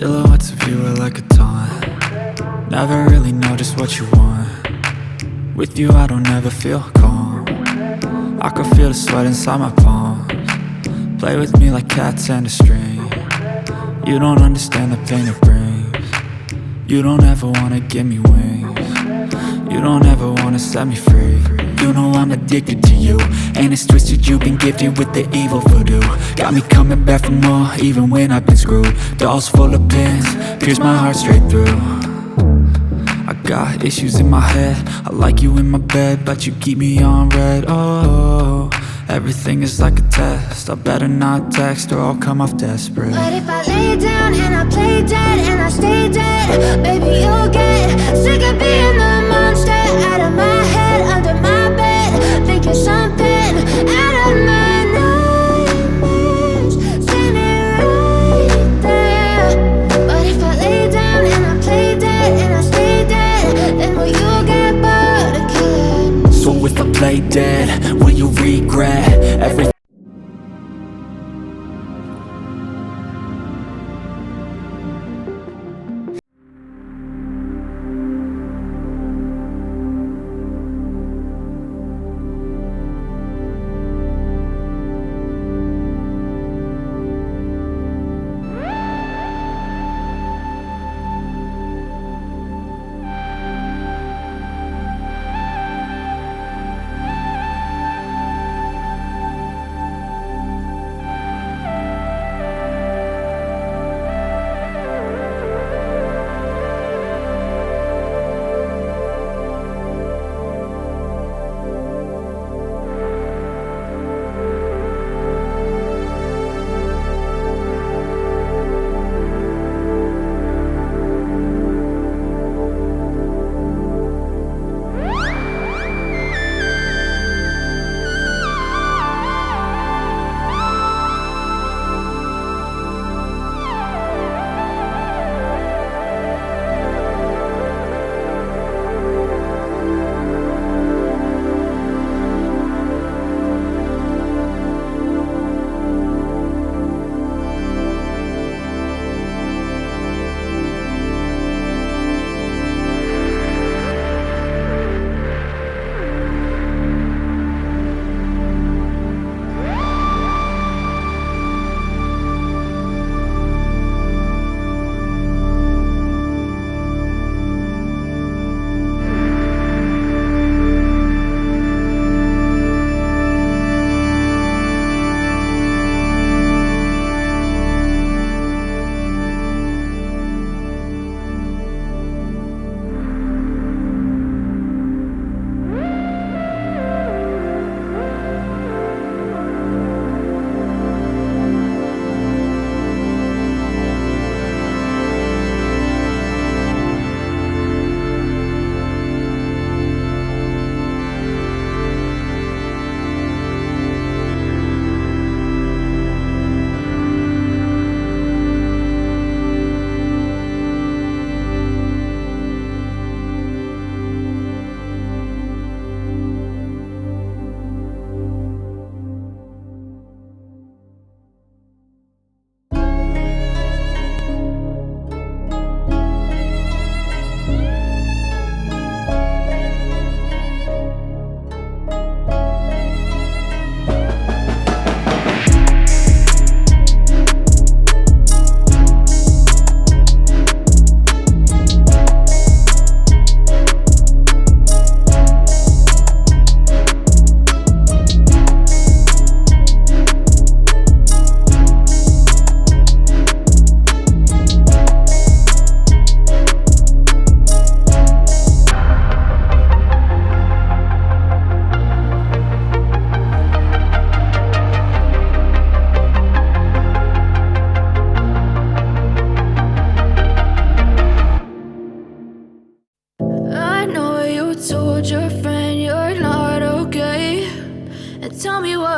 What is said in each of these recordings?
Silhouettes of you are like a taunt. Never really know just what you want. With you I don't ever feel calm. I can feel the sweat inside my palms. Play with me like cats and a string. You don't understand the pain it brings. You don't ever wanna give me wings. You don't ever wanna set me free. You know I'm addicted to you, and it's twisted, you've been gifted with the evil voodoo. Got me coming back for more, even when I've been screwed. Dolls full of pins, pierce my heart straight through. I got issues in my head, I like you in my bed, but you keep me on red. Oh, everything is like a test, I better not text or I'll come off desperate. But if I lay down and I play dead and I stay dead, baby you'll get sick of being the monster out of my head, under my bed, thinking something out of my nightmares, standing right there. But if I lay down and I play dead and I stay dead, then will you get bored of killing? So if I play dead, will you regret everything?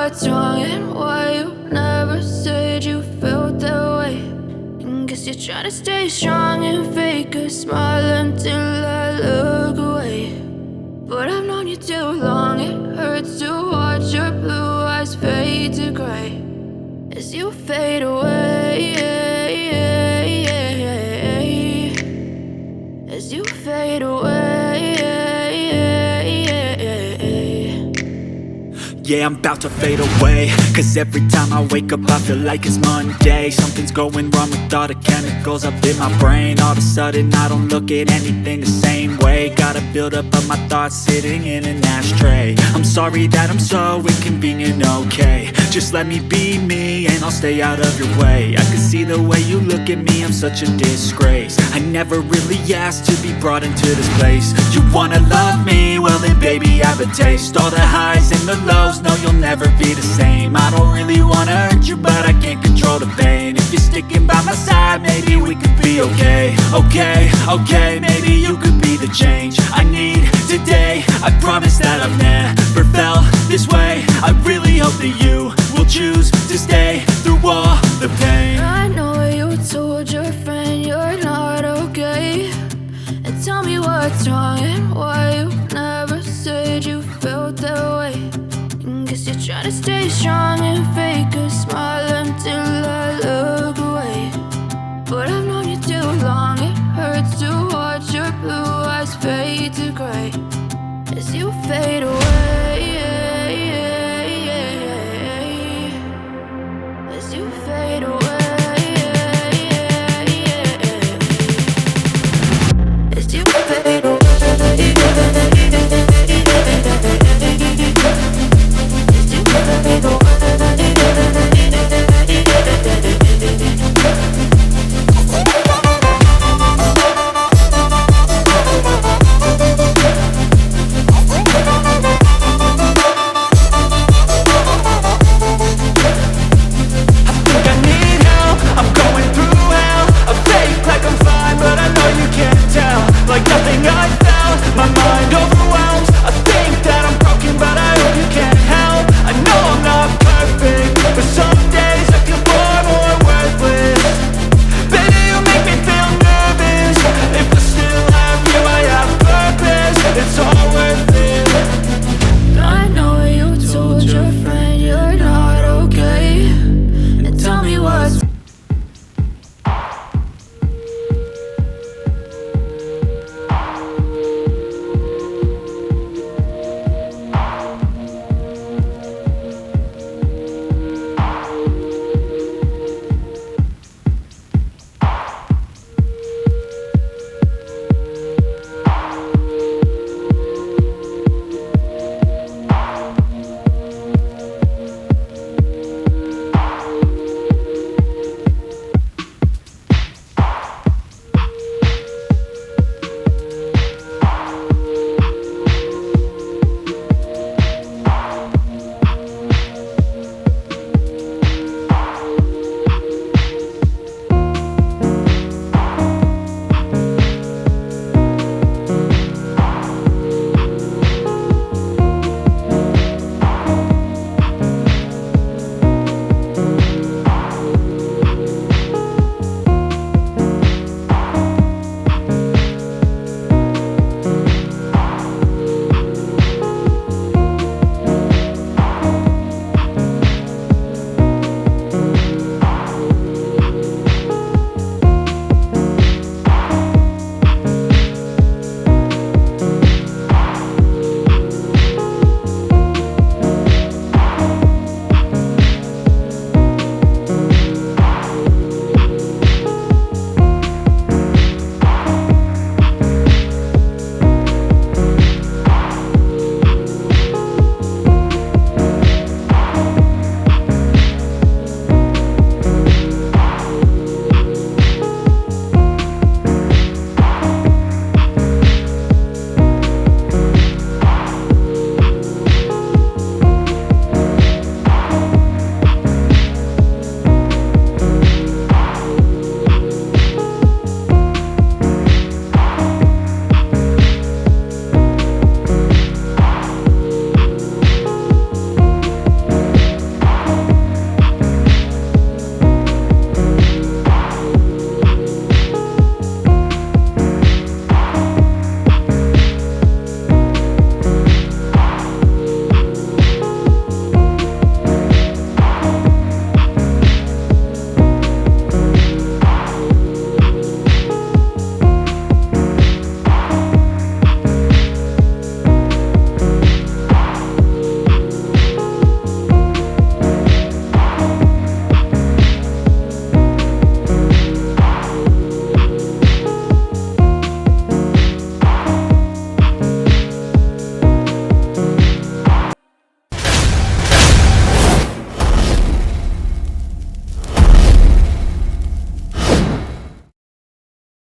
what's wrong and why you never said you felt that way. And guess you're trying to stay strong and fake a smile until I look away. But I've known you too long, it hurts to watch your blue eyes fade to gray as you fade away. yeah, I'm about to fade away. Cause every time I wake up I feel like it's Monday. Something's going wrong with all the chemicals up in my brain. All of a sudden I don't look at anything the same way. Gotta build up of my thoughts sitting in an ashtray. I'm sorry that I'm so inconvenient, okay. Just let me be me and I'll stay out of your way. I can see the way you look at me, I'm such a disgrace. I never really asked to be brought into this place. You wanna love me? Well then baby, have a taste. All the highs and the lows, no you'll never be the same. I don't really wanna hurt you, but I can't control the pain. If you're sticking by my side, maybe we could be okay. Okay, maybe you could be the change I need today. I promise that I've never felt this way. I really hope that you will choose to stay through all